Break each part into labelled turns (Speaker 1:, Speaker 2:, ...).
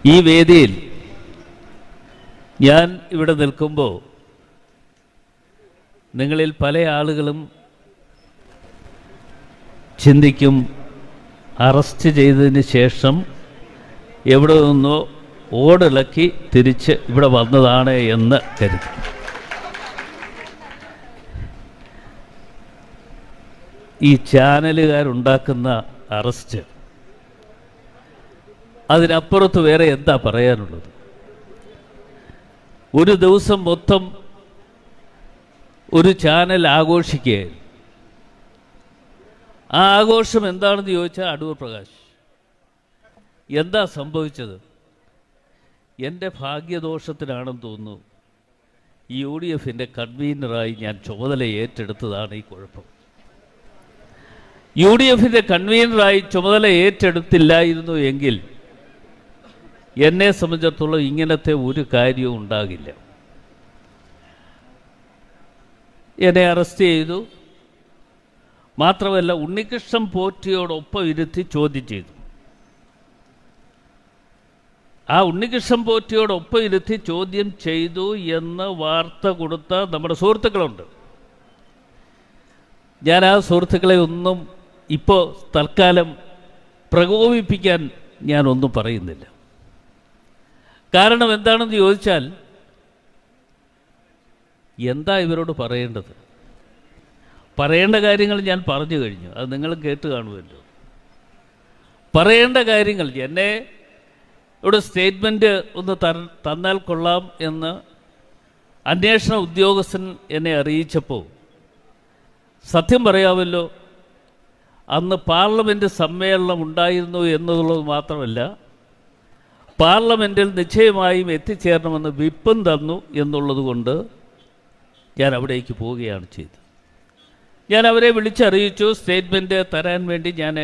Speaker 1: ഈ വേദിയിൽ ഞാൻ ഇവിടെ നിൽക്കുമ്പോൾ നിങ്ങളിൽ പല ആളുകളും ചിന്തിക്കും, അറസ്റ്റ് ചെയ്തതിന് ശേഷം എവിടെ നിന്നോ ഓടിളക്കി തിരിച്ച് ഇവിടെ വന്നതാണ് എന്ന് കരുതും. ഈ ചാനലുകാരുണ്ടാക്കുന്ന അറസ്റ്റ്, അതിനപ്പുറത്ത് വേറെ എന്താ പറയാനുള്ളത്? ഒരു ദിവസം മൊത്തം ഒരു ചാനൽ ആഘോഷിക്കുകയായിരുന്നു. ആ ആഘോഷം എന്താണെന്ന് ചോദിച്ചാൽ അടൂർ പ്രകാശ്. എന്താ സംഭവിച്ചത്? എൻ്റെ ഭാഗ്യദോഷത്തിനാണെന്ന് തോന്നുന്നു ഈ UDF കൺവീനറായി ഞാൻ ചുമതല ഏറ്റെടുത്തതാണ് ഈ കുഴപ്പം. UDF കൺവീനറായി ചുമതല ഏറ്റെടുത്തില്ലായിരുന്നു എങ്കിൽ എന്നെ സംബന്ധിച്ചിടത്തോളം ഇങ്ങനത്തെ ഒരു കാര്യവും ഉണ്ടാകില്ല. എന്നെ അറസ്റ്റ് ചെയ്തു. മാത്രമല്ല, ഉണ്ണികൃഷ്ണൻ പോറ്റിയോടൊപ്പം ഇരുത്തി ചോദ്യം ചെയ്തു. ആ ഉണ്ണികൃഷ്ണൻ പോറ്റിയോടൊപ്പം ഇരുത്തി ചോദ്യം ചെയ്തു എന്ന് വാർത്ത കൊടുത്ത നമ്മുടെ സുഹൃത്തുക്കളുണ്ട്. ഞാൻ ആ സുഹൃത്തുക്കളെ ഒന്നും ഇപ്പോൾ തൽക്കാലം പ്രകോപിപ്പിക്കാൻ ഞാനൊന്നും പറയുന്നില്ല. കാരണം എന്താണെന്ന് ചോദിച്ചാൽ, എന്താ ഇവരോട് പറയേണ്ടത്? പറയേണ്ട കാര്യങ്ങൾ ഞാൻ പറഞ്ഞു കഴിഞ്ഞു. അത് നിങ്ങൾ കേട്ട് കാണുമല്ലോ. പറയേണ്ട കാര്യങ്ങൾ, എന്നെ ഇവിടെ സ്റ്റേറ്റ്മെൻറ്റ് ഒന്ന് തന്നാൽ കൊള്ളാം എന്ന് അന്വേഷണ ഉദ്യോഗസ്ഥൻ എന്നെ അറിയിച്ചപ്പോൾ, സത്യം പറയാമല്ലോ, അന്ന് പാർലമെൻറ്റ് സമ്മേളനം ഉണ്ടായിരുന്നു എന്നുള്ളത് മാത്രമല്ല, പാർലമെൻറ്റിൽ നിശ്ചയമായും എത്തിച്ചേരണമെന്ന് വിപ്പും തന്നു എന്നുള്ളത് കൊണ്ട് ഞാൻ അവിടേക്ക് പോവുകയാണ് ചെയ്തത്. ഞാൻ അവരെ വിളിച്ചറിയിച്ചു, സ്റ്റേറ്റ്മെൻറ്റ് തരാൻ വേണ്ടി ഞാൻ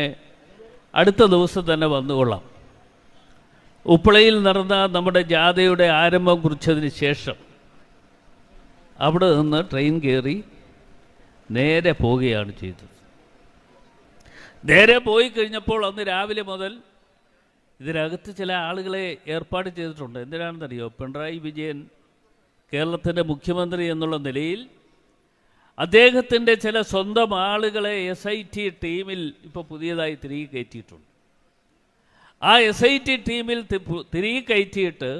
Speaker 1: അടുത്ത ദിവസം തന്നെ വന്നുകൊള്ളാം. ഉപ്പളയിൽ നടന്ന നമ്മുടെ ജാഥയുടെ ആരംഭം കുറിച്ചതിന് ശേഷം അവിടെ നിന്ന് ട്രെയിൻ കയറി നേരെ പോവുകയാണ് ചെയ്തത്. നേരെ പോയി കഴിഞ്ഞപ്പോൾ അന്ന് രാവിലെ മുതൽ ഇതിനകത്ത് ചില ആളുകളെ ഏർപ്പാട് ചെയ്തിട്ടുണ്ട്. എന്തിനാണെന്നറിയോ? പിണറായി വിജയൻ കേരളത്തിൻ്റെ മുഖ്യമന്ത്രി എന്നുള്ള നിലയിൽ അദ്ദേഹത്തിൻ്റെ ചില സ്വന്തം ആളുകളെ SIT ടീമിൽ ഇപ്പോൾ പുതിയതായി തിരികെ കയറ്റിയിട്ടുണ്ട്. ആ SIT ടീമിൽ തിരികെ കയറ്റിയിട്ട്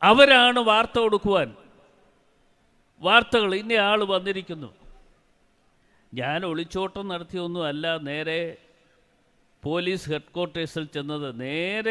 Speaker 1: അവരാണ് വാർത്ത കൊടുക്കുവാൻ, വാർത്തകൾ ഇന്ന ആൾ വന്നിരിക്കുന്നു. ഞാൻ ഒളിച്ചോട്ടം നടത്തിയൊന്നും അല്ല നേരെ പോലീസ് ഹെഡ്ക്വാർട്ടേഴ്സിൽ ചെന്നത്. നേരെ